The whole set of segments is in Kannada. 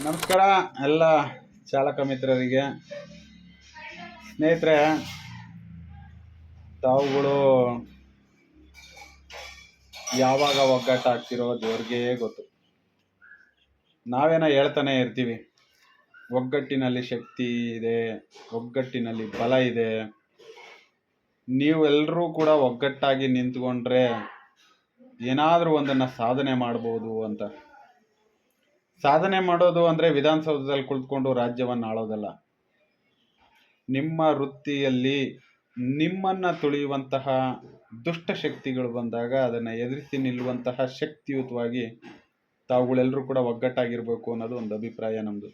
ನಮಸ್ಕಾರ ಎಲ್ಲ ಚಾಲಕ ಮಿತ್ರರಿಗೆ. ಸ್ನೇಹಿತರೆ, ತಾವುಗಳು ಯಾವಾಗ ಒಗ್ಗಟ್ಟಾಗ್ತಿರೋ ದೇವ್ರಿಗೆ ಗೊತ್ತು. ನಾವೇನೋ ಹೇಳ್ತಾನೆ ಇರ್ತೀವಿ, ಒಗ್ಗಟ್ಟಿನಲ್ಲಿ ಶಕ್ತಿ ಇದೆ, ಒಗ್ಗಟ್ಟಿನಲ್ಲಿ ಬಲ ಇದೆ. ನೀವೆಲ್ಲರೂ ಕೂಡ ಒಗ್ಗಟ್ಟಾಗಿ ನಿಂತ್ಕೊಂಡ್ರೆ ಏನಾದರೂ ಒಂದನ್ನು ಸಾಧನೆ ಮಾಡ್ಬೋದು ಅಂತ. ಸಾಧನೆ ಮಾಡೋದು ಅಂದರೆ ವಿಧಾನಸೌಧದಲ್ಲಿ ಕುಳಿತುಕೊಂಡು ರಾಜ್ಯವನ್ನು ಆಳೋದಲ್ಲ. ನಿಮ್ಮ ವೃತ್ತಿಯಲ್ಲಿ ನಿಮ್ಮನ್ನು ತುಳಿಯುವಂತಹ ದುಷ್ಟ ಶಕ್ತಿಗಳು ಬಂದಾಗ ಅದನ್ನು ಎದುರಿಸಿ ನಿಲ್ಲುವಂತಹ ಶಕ್ತಿಯುತವಾಗಿ ತಾವುಗಳೆಲ್ಲರೂ ಕೂಡ ಒಗ್ಗಟ್ಟಾಗಿರಬೇಕು ಅನ್ನೋದು ಒಂದು ಅಭಿಪ್ರಾಯ ನಮ್ಮದು.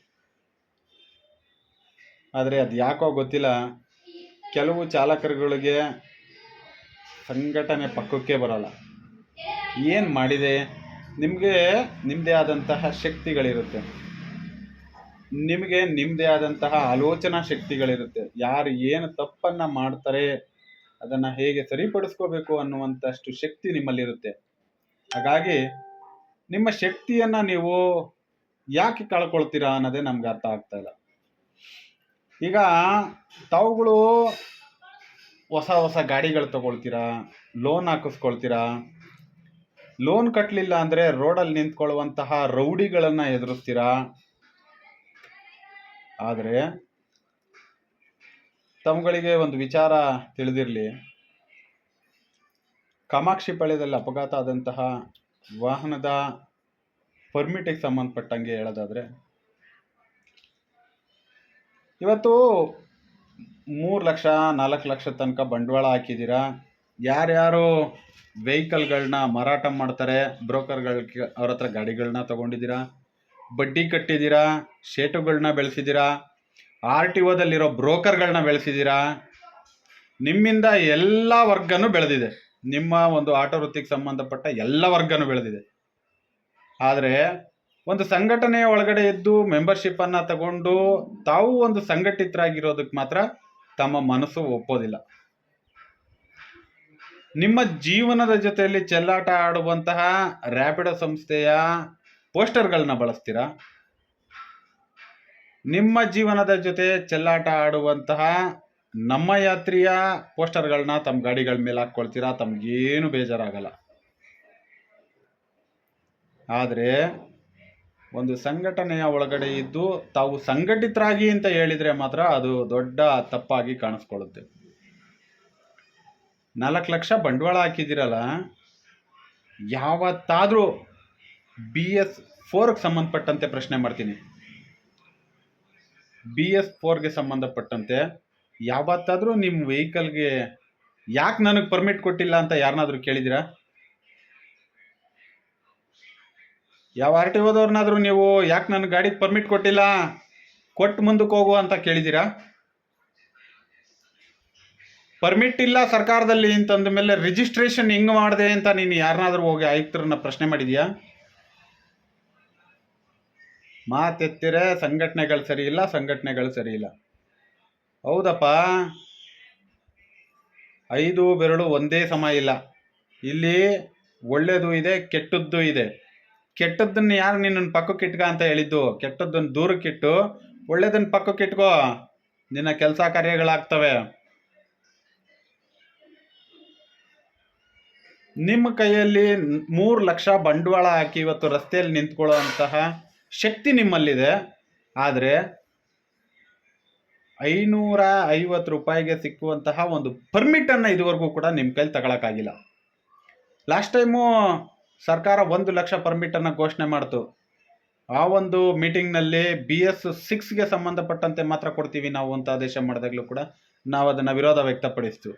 ಆದರೆ ಅದು ಯಾಕೋ ಗೊತ್ತಿಲ್ಲ, ಕೆಲವು ಚಾಲಕರುಗಳಿಗೆ ಸಂಘಟನೆ ಪಕ್ಕಕ್ಕೆ ಬರೋಲ್ಲ. ಏನು ಮಾಡಿದೆ? ನಿಮಗೆ ನಿಮ್ಮದೇ ಆದಂತಹ ಶಕ್ತಿಗಳಿರುತ್ತೆ, ನಿಮಗೆ ನಿಮ್ಮದೇ ಆದಂತಹ ಆಲೋಚನಾ ಶಕ್ತಿಗಳಿರುತ್ತೆ. ಯಾರು ಏನು ತಪ್ಪನ್ನು ಮಾಡ್ತಾರೆ ಅದನ್ನು ಹೇಗೆ ಸರಿಪಡಿಸ್ಕೋಬೇಕು ಅನ್ನುವಂಥಷ್ಟು ಶಕ್ತಿ ನಿಮ್ಮಲ್ಲಿರುತ್ತೆ. ಹಾಗಾಗಿ ನಿಮ್ಮ ಶಕ್ತಿಯನ್ನು ನೀವು ಯಾಕೆ ಕಳ್ಕೊಳ್ತೀರಾ ಅನ್ನೋದೇ ನಮ್ಗೆ ಅರ್ಥ ಆಗ್ತಾ ಇಲ್ಲ. ಈಗ ತಾವುಗಳು ಹೊಸ ಹೊಸ ಗಾಡಿಗಳು ತಗೊಳ್ತೀರಾ, ಲೋನ್ ಹಾಕಿಸ್ಕೊಳ್ತೀರಾ. ಲೋನ್ ಕಟ್ಟಲಿಲ್ಲ ಅಂದರೆ ರೋಡಲ್ಲಿ ನಿಂತ್ಕೊಳ್ಳುವಂತಹ ರೌಡಿಗಳನ್ನು ಎದುರಿಸ್ತೀರಾ. ಆದರೆ ತಮ್ಮಗಳಿಗೆ ಒಂದು ವಿಚಾರ ತಿಳಿದಿರಲಿ, ಕಾಮಾಕ್ಷಿ ಪಾಳ್ಯದಲ್ಲಿ ಅಪಘಾತ ಆದಂತಹ ವಾಹನದ ಪರ್ಮಿಟಿಗೆ ಸಂಬಂಧಪಟ್ಟಂಗೆ ಹೇಳೋದಾದರೆ, ಇವತ್ತು 3 ಲಕ್ಷ 4 ಲಕ್ಷ ತನಕ ಬಂಡವಾಳ ಹಾಕಿದ್ದೀರಾ. ಯಾರ್ಯಾರು ವೆಹಿಕಲ್ಗಳನ್ನ ಮಾರಾಟ ಮಾಡ್ತಾರೆ, ಬ್ರೋಕರ್ಗಳಿಗೆ ಅವ್ರ ಹತ್ರ ಗಾಡಿಗಳನ್ನ ತೊಗೊಂಡಿದ್ದೀರಾ, ಬಡ್ಡಿ ಕಟ್ಟಿದ್ದೀರಾ, ಶೇಟುಗಳನ್ನ ಬೆಳೆಸಿದ್ದೀರಾ, RTOದಲ್ಲಿರೋ ಬ್ರೋಕರ್ಗಳನ್ನ ಬೆಳೆಸಿದ್ದೀರಾ. ನಿಮ್ಮಿಂದ ಎಲ್ಲ ವರ್ಗನೂ ಬೆಳೆದಿದೆ, ನಿಮ್ಮ ಒಂದು ಆಟೋ ವೃತ್ತಿಗೆ ಸಂಬಂಧಪಟ್ಟ ಎಲ್ಲ ವರ್ಗನೂ ಬೆಳೆದಿದೆ. ಆದರೆ ಒಂದು ಸಂಘಟನೆಯ ಒಳಗಡೆ ಇದ್ದು ಮೆಂಬರ್ಶಿಪ್ಪನ್ನು ತಗೊಂಡು ತಾವು ಒಂದು ಸಂಘಟಿತರಾಗಿರೋದಕ್ಕೆ ಮಾತ್ರ ತಮ್ಮ ಮನಸ್ಸು ಒಪ್ಪೋದಿಲ್ಲ. ನಿಮ್ಮ ಜೀವನದ ಜೊತೆಯಲ್ಲಿ ಚೆಲ್ಲಾಟ ಆಡುವಂತಹ ರ್ಯಾಪಿಡೋ ಸಂಸ್ಥೆಯ ಪೋಸ್ಟರ್ಗಳನ್ನ ಬಳಸ್ತೀರಾ. ನಿಮ್ಮ ಜೀವನದ ಜೊತೆ ಚೆಲ್ಲಾಟ ಆಡುವಂತಹ ನಮ್ಮ ಯಾತ್ರಿಯ ಪೋಸ್ಟರ್ಗಳನ್ನ ತಮ್ಮ ಗಾಡಿಗಳ ಮೇಲೆ ಹಾಕ್ಕೊಳ್ತೀರಾ. ತಮಗೇನು ಬೇಜಾರಾಗಲ್ಲ. ಆದರೆ ಒಂದು ಸಂಘಟನೆಯ ಒಳಗಡೆ ಇದ್ದು ತಾವು ಸಂಘಟಿತರಾಗಿ ಅಂತ ಹೇಳಿದರೆ ಮಾತ್ರ ಅದು ದೊಡ್ಡ ತಪ್ಪಾಗಿ ಕಾಣಿಸ್ಕೊಳ್ಳುತ್ತೆ. 4 ಲಕ್ಷ ಬಂಡವಾಳ ಹಾಕಿದ್ದೀರಲ್ಲ, ಯಾವತ್ತಾದರೂ BS4ಗೆ ಸಂಬಂಧಪಟ್ಟಂತೆ ಪ್ರಶ್ನೆ ಮಾಡ್ತೀನಿ. BS4ಗೆ ಸಂಬಂಧಪಟ್ಟಂತೆ ಯಾವತ್ತಾದರೂ ನಿಮ್ಮ ವೆಹಿಕಲ್ಗೆ ಯಾಕೆ ನನಗೆ ಪರ್ಮಿಟ್ ಕೊಟ್ಟಿಲ್ಲ ಅಂತ ಯಾರನ್ನಾದರೂ ಕೇಳಿದ್ದೀರಾ? ಯಾವ RTOದವ್ರನ್ನಾದರೂ ನೀವು ಯಾಕೆ ನನ್ನ ಗಾಡಿಗೆ ಪರ್ಮಿಟ್ ಕೊಟ್ಟಿಲ್ಲ, ಕೊಟ್ಟು ಮುಂದಕ್ಕೆ ಹೋಗು ಅಂತ ಕೇಳಿದ್ದೀರಾ? ಪರ್ಮಿಟ್ ಇಲ್ಲ ಸರ್ಕಾರದಲ್ಲಿ ಅಂತಂದ ಮೇಲೆ ರಿಜಿಸ್ಟ್ರೇಷನ್ ಹೆಂಗೆ ಮಾಡಿದೆ ಅಂತ ನೀನು ಯಾರನ್ನಾದರೂ ಹೋಗಿ ಆಯುಕ್ತರನ್ನ ಪ್ರಶ್ನೆ ಮಾಡಿದ್ಯಾ? ಮಾತೆತ್ತಿರೆ ಸಂಘಟನೆಗಳು ಸರಿ ಇಲ್ಲ, ಸಂಘಟನೆಗಳು ಸರಿ ಇಲ್ಲ. ಹೌದಪ್ಪ, 5 ಬೆರಳು ಒಂದೇ ಸಮ ಇಲ್ಲ. ಇಲ್ಲಿ ಒಳ್ಳೆಯದು ಇದೆ, ಕೆಟ್ಟದ್ದು ಇದೆ. ಕೆಟ್ಟದ್ದನ್ನು ಯಾರು ನಿನ್ನನ್ನು ಪಕ್ಕಕ್ಕೆ ಇಟ್ಕ ಅಂತ ಹೇಳಿದ್ದು? ಕೆಟ್ಟದ್ದನ್ನು ದೂರಕ್ಕಿಟ್ಟು ಒಳ್ಳೆಯದನ್ನು ಪಕ್ಕಕ್ಕೆ ಇಟ್ಕೋ, ನಿನ್ನ ಕೆಲಸ ಕಾರ್ಯಗಳಾಗ್ತವೆ. ನಿಮ್ಮ ಕೈಯಲ್ಲಿ 3 ಲಕ್ಷ ಬಂಡವಾಳ ಹಾಕಿ ಇವತ್ತು ರಸ್ತೆಯಲ್ಲಿ ನಿಂತ್ಕೊಳ್ಳೋ ಅಂತಹ ಶಕ್ತಿ ನಿಮ್ಮಲ್ಲಿದೆ. ಆದರೆ 550 ರೂಪಾಯಿಗೆ ಸಿಕ್ಕುವಂತಹ ಒಂದು ಪರ್ಮಿಟನ್ನು ಇದುವರೆಗೂ ಕೂಡ ನಿಮ್ಮ ಕೈಲಿ ತಗೊಳಕ್ಕಾಗಿಲ್ಲ. ಲಾಸ್ಟ್ ಟೈಮು ಸರ್ಕಾರ 1 ಲಕ್ಷ ಪರ್ಮಿಟನ್ನು ಘೋಷಣೆ ಮಾಡ್ತು. ಆ ಒಂದು ಮೀಟಿಂಗ್ನಲ್ಲಿ BS6ಗೆ ಸಂಬಂಧಪಟ್ಟಂತೆ ಮಾತ್ರ ಕೊಡ್ತೀವಿ ನಾವು ಅಂತ ಆದೇಶ ಮಾಡಿದಾಗಲೂ ಕೂಡ ನಾವು ಅದನ್ನು ವಿರೋಧ ವ್ಯಕ್ತಪಡಿಸ್ತು.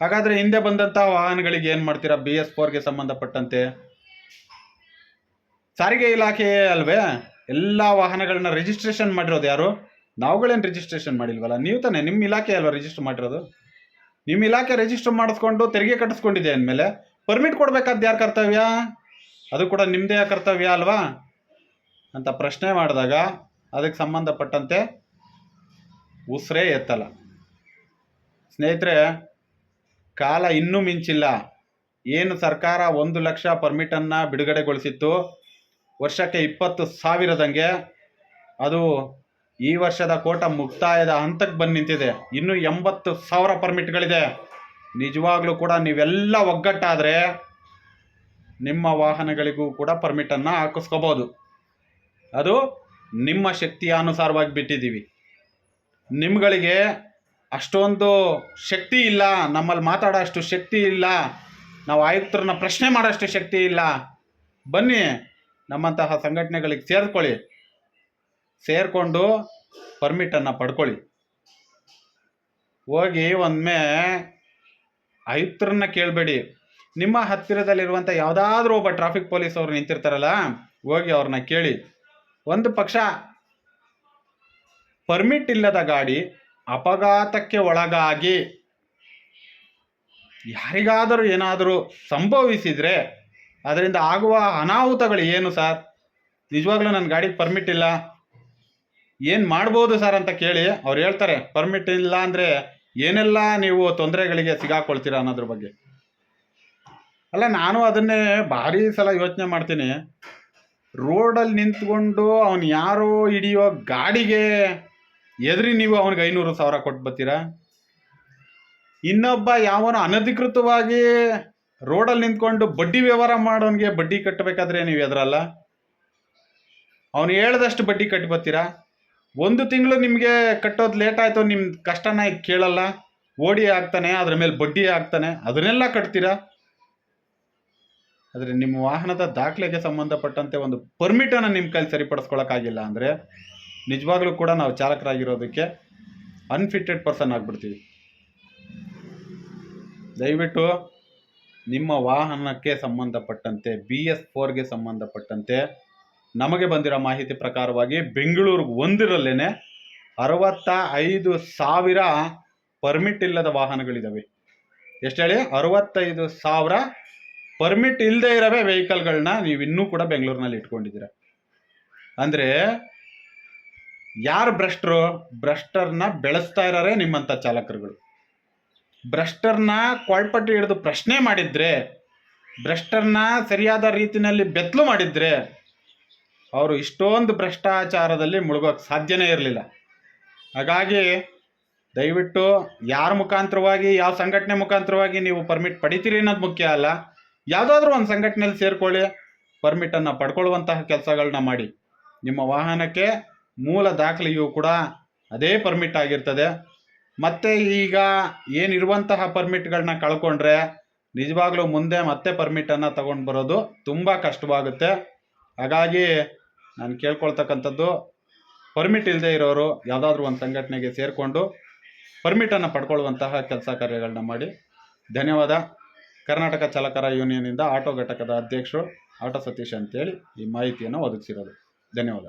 ಹಾಗಾದರೆ ಹಿಂದೆ ಬಂದಂಥ ವಾಹನಗಳಿಗೆ ಏನು ಮಾಡ್ತೀರಾ? BS4ಗೆ ಸಂಬಂಧಪಟ್ಟಂತೆ ಸಾರಿಗೆ ಇಲಾಖೆ ಅಲ್ವೇ ಎಲ್ಲ ವಾಹನಗಳನ್ನ ರಿಜಿಸ್ಟ್ರೇಷನ್ ಮಾಡಿರೋದು ಯಾರು? ನಾವುಗಳೇನು ರಿಜಿಸ್ಟ್ರೇಷನ್ ಮಾಡಿಲ್ವಲ್ಲ, ನೀವು ತಾನೇ, ನಿಮ್ಮ ಇಲಾಖೆ ಅಲ್ವಾ ರಿಜಿಸ್ಟರ್ ಮಾಡಿರೋದು. ನಿಮ್ಮ ಇಲಾಖೆ ರಿಜಿಸ್ಟರ್ ಮಾಡಿಸ್ಕೊಂಡು ತೆರಿಗೆ ಕಟ್ಟಿಸ್ಕೊಂಡಿದೆ ಅಂದಮೇಲೆ ಪರ್ಮಿಟ್ ಕೊಡಬೇಕಾದ ಯಾರು ಕರ್ತವ್ಯ? ಅದು ಕೂಡ ನಿಮ್ಮದೇ ಕರ್ತವ್ಯ ಅಲ್ವಾ ಅಂತ ಪ್ರಶ್ನೆ ಮಾಡಿದಾಗ ಅದಕ್ಕೆ ಸಂಬಂಧಪಟ್ಟಂತೆ ಉಸಿರೇ ಎತ್ತಲ್ಲ. ಸ್ನೇಹಿತರೆ, ಕಾಲ ಇನ್ನೂ ಮಿಂಚಿಲ್ಲ. ಏನು ಸರ್ಕಾರ 1 ಲಕ್ಷ ಪರ್ಮಿಟನ್ನು ಬಿಡುಗಡೆಗೊಳಿಸಿತ್ತು, ವರ್ಷಕ್ಕೆ 20,000ದಂಗೆ ಅದು ಈ ವರ್ಷದ ಕೋಟ ಮುಕ್ತಾಯದ ಹಂತಕ್ಕೆ ಬಂದು ನಿಂತಿದೆ. ಇನ್ನು 80,000 ಪರ್ಮಿಟ್ಗಳಿದೆ. ನಿಜವಾಗ್ಲೂ ಕೂಡ ನೀವೆಲ್ಲ ಒಗ್ಗಟ್ಟಾದರೆ ನಿಮ್ಮ ವಾಹನಗಳಿಗೂ ಕೂಡ ಪರ್ಮಿಟನ್ನು ಹಾಕಿಸ್ಕೋಬೋದು. ಅದು ನಿಮ್ಮ ಶಕ್ತಿಯ ಅನುಸಾರವಾಗಿ ಬಿಟ್ಟಿದ್ದೀವಿ. ನಿಮ್ಗಳಿಗೆ ಅಷ್ಟೊಂದು ಶಕ್ತಿ ಇಲ್ಲ, ನಮ್ಮಲ್ಲಿ ಮಾತಾಡೋ ಅಷ್ಟು ಶಕ್ತಿ ಇಲ್ಲ, ನಾವು ಆಯುಕ್ತರನ್ನ ಪ್ರಶ್ನೆ ಮಾಡೋಷ್ಟು ಶಕ್ತಿ ಇಲ್ಲ. ಬನ್ನಿ ನಮ್ಮಂತಹ ಸಂಘಟನೆಗಳಿಗೆ ಸೇರಿಕೊಂಡು ಪರ್ಮಿಟನ್ನು ಪಡ್ಕೊಳ್ಳಿ. ಹೋಗಿ ಒಮ್ಮೆ ಆಯುಕ್ತರನ್ನ ಕೇಳಬೇಡಿ. ನಿಮ್ಮ ಹತ್ತಿರದಲ್ಲಿರುವಂಥ ಯಾವುದಾದ್ರೂ ಒಬ್ಬ ಟ್ರಾಫಿಕ್ ಪೊಲೀಸ್ ಅವರು ನಿಂತಿರ್ತಾರಲ್ಲ, ಹೋಗಿ ಅವ್ರನ್ನ ಕೇಳಿ. ಒಂದು ಪಕ್ಷ ಪರ್ಮಿಟ್ ಇಲ್ಲದ ಗಾಡಿ ಅಪಘಾತಕ್ಕೆ ಒಳಗಾಗಿ ಯಾರಿಗಾದರೂ ಏನಾದರೂ ಸಂಭವಿಸಿದರೆ ಅದರಿಂದ ಆಗುವ ಅನಾಹುತಗಳು ಏನು ಸರ್? ನಿಜವಾಗ್ಲೂ ನನ್ನ ಗಾಡಿಗೆ ಪರ್ಮಿಟ್ ಇಲ್ಲ, ಏನು ಮಾಡ್ಬೋದು ಸರ್ ಅಂತ ಕೇಳಿ. ಅವ್ರು ಹೇಳ್ತಾರೆ ಪರ್ಮಿಟ್ ಇಲ್ಲ ಅಂದರೆ ಏನೆಲ್ಲ ನೀವು ತೊಂದರೆಗಳಿಗೆ ಸಿಗಾಕೊಳ್ತೀರಾ ಅನ್ನೋದ್ರ ಬಗ್ಗೆ. ಅಲ್ಲ, ನಾನು ಅದನ್ನೇ ಭಾರಿ ಸಲ ಯೋಚನೆ ಮಾಡ್ತೀನಿ. ರೋಡಲ್ಲಿ ನಿಂತ್ಕೊಂಡು ಅವನು ಯಾರೋ ಹಿಡಿಯೋ ಗಾಡಿಗೆ ಎದುರಿ ನೀವು ಅವನಿಗೆ 500,000 ಕೊಟ್ಟು ಬರ್ತೀರಾ? ಇನ್ನೊಬ್ಬ ಯಾವನೋ ಅನಧಿಕೃತವಾಗಿ ರೋಡಲ್ಲಿ ನಿಂತ್ಕೊಂಡು ಬಡ್ಡಿ ವ್ಯವಹಾರ ಮಾಡೋನಿಗೆ ಬಡ್ಡಿ ಕಟ್ಟಬೇಕಾದ್ರೆ ನೀವು ಎದುರಲ್ಲ, ಅವನು ಹೇಳ್ದಷ್ಟು ಬಡ್ಡಿ ಕಟ್ಟಿ ಬರ್ತೀರಾ? 1 ತಿಂಗಳು ನಿಮಗೆ ಕಟ್ಟೋದು ಲೇಟ್ ಆಯಿತು, ನಿಮ್ಮ ಕಷ್ಟನ ಕೇಳಲ್ಲ, ಓಡಿ ಆಗ್ತಾನೆ, ಅದ್ರ ಮೇಲೆ ಬಡ್ಡಿ ಆಗ್ತಾನೆ, ಅದನ್ನೆಲ್ಲ ಕಟ್ತೀರಾ. ಆದರೆ ನಿಮ್ಮ ವಾಹನದ ದಾಖಲೆಗೆ ಸಂಬಂಧಪಟ್ಟಂತೆ ಒಂದು ಪರ್ಮಿಟನ್ನು ನಿಮ್ಮ ಕೈಲಿ ಸರಿಪಡಿಸ್ಕೊಳಕ್ಕಾಗಿಲ್ಲ ಅಂದರೆ ನಿಜವಾಗ್ಲೂ ಕೂಡ ನಾವು ಚಾಲಕರಾಗಿರೋದಕ್ಕೆ ಅನ್ಫಿಟೆಡ್ ಪರ್ಸನ್ ಆಗಿಬಿಡ್ತೀವಿ. ದಯವಿಟ್ಟು ನಿಮ್ಮ ವಾಹನಕ್ಕೆ ಸಂಬಂಧಪಟ್ಟಂತೆ BS4ಗೆ ಸಂಬಂಧಪಟ್ಟಂತೆ ನಮಗೆ ಬಂದಿರೋ ಮಾಹಿತಿ ಪ್ರಕಾರವಾಗಿ ಬೆಂಗಳೂರಿಗೆ ಒಂದರಲ್ಲೇ 65,000 ಪರ್ಮಿಟ್ ಇಲ್ಲದ ವಾಹನಗಳಿದ್ದಾವೆ. ಎಷ್ಟು ಹೇಳಿ? 65,000 ಪರ್ಮಿಟ್ ಇಲ್ಲದೆ ಇರೋವೆ ವೆಹಿಕಲ್ಗಳನ್ನ ನೀವು ಇನ್ನೂ ಕೂಡ ಬೆಂಗಳೂರಿನಲ್ಲಿ ಇಟ್ಕೊಂಡಿದ್ದೀರ. ಅಂದರೆ ಯಾರು ಭ್ರಷ್ಟರನ್ನ ಬೆಳೆಸ್ತಾ ಇರೋರೇ ನಿಮ್ಮಂಥ ಚಾಲಕರುಗಳು. ಭ್ರಷ್ಟರನ್ನ ಕೊಳ್ಪಟ್ಟಿ ಹಿಡಿದು ಪ್ರಶ್ನೆ ಮಾಡಿದರೆ, ಭ್ರಷ್ಟರನ್ನ ಸರಿಯಾದ ರೀತಿಯಲ್ಲಿ ಬೆತ್ತಲು ಮಾಡಿದರೆ ಅವರು ಇಷ್ಟೊಂದು ಭ್ರಷ್ಟಾಚಾರದಲ್ಲಿ ಮುಳುಗೋಕ್ಕೆ ಸಾಧ್ಯನೇ ಇರಲಿಲ್ಲ. ಹಾಗಾಗಿ ದಯವಿಟ್ಟು ಯಾರ ಮುಖಾಂತರವಾಗಿ, ಯಾವ ಸಂಘಟನೆ ಮುಖಾಂತರವಾಗಿ ನೀವು ಪರ್ಮಿಟ್ ಪಡಿತೀರಿ ಅನ್ನೋದು ಮುಖ್ಯ ಅಲ್ಲ. ಯಾವುದಾದ್ರೂ ಒಂದು ಸಂಘಟನೆಯಲ್ಲಿ ಸೇರಿಕೊಳ್ಳಿ, ಪರ್ಮಿಟನ್ನು ಪಡ್ಕೊಳ್ಳುವಂತಹ ಕೆಲಸಗಳನ್ನ ಮಾಡಿ. ನಿಮ್ಮ ವಾಹನಕ್ಕೆ ಮೂಲ ದಾಖಲೆಯೂ ಕೂಡ ಅದೇ ಪರ್ಮಿಟ್ ಆಗಿರ್ತದೆ. ಮತ್ತು ಈಗ ಏನಿರುವಂತಹ ಪರ್ಮಿಟ್ಗಳನ್ನ ಕಳ್ಕೊಂಡ್ರೆ ನಿಜವಾಗ್ಲೂ ಮುಂದೆ ಮತ್ತೆ ಪರ್ಮಿಟನ್ನು ತಗೊಂಡು ಬರೋದು ತುಂಬ ಕಷ್ಟವಾಗುತ್ತೆ. ಹಾಗಾಗಿ ನಾನು ಕೇಳ್ಕೊಳ್ತಕ್ಕಂಥದ್ದು, ಪರ್ಮಿಟ್ ಇಲ್ಲದೆ ಇರೋರು ಯಾವುದಾದ್ರೂ ಒಂದು ಸಂಘಟನೆಗೆ ಸೇರಿಕೊಂಡು ಪರ್ಮಿಟನ್ನು ಪಡ್ಕೊಳ್ಳುವಂತಹ ಕೆಲಸ ಕಾರ್ಯಗಳನ್ನ ಮಾಡಿ. ಧನ್ಯವಾದ. ಕರ್ನಾಟಕ ಚಾಲಕರ ಯೂನಿಯನ್ನಿಂದ ಆಟೋ ಘಟಕದ ಅಧ್ಯಕ್ಷರು ಆಟೋ ಸತೀಶ್ ಅಂತೇಳಿ ಈ ಮಾಹಿತಿಯನ್ನು ಒದಗಿಸಿರೋದು. ಧನ್ಯವಾದ.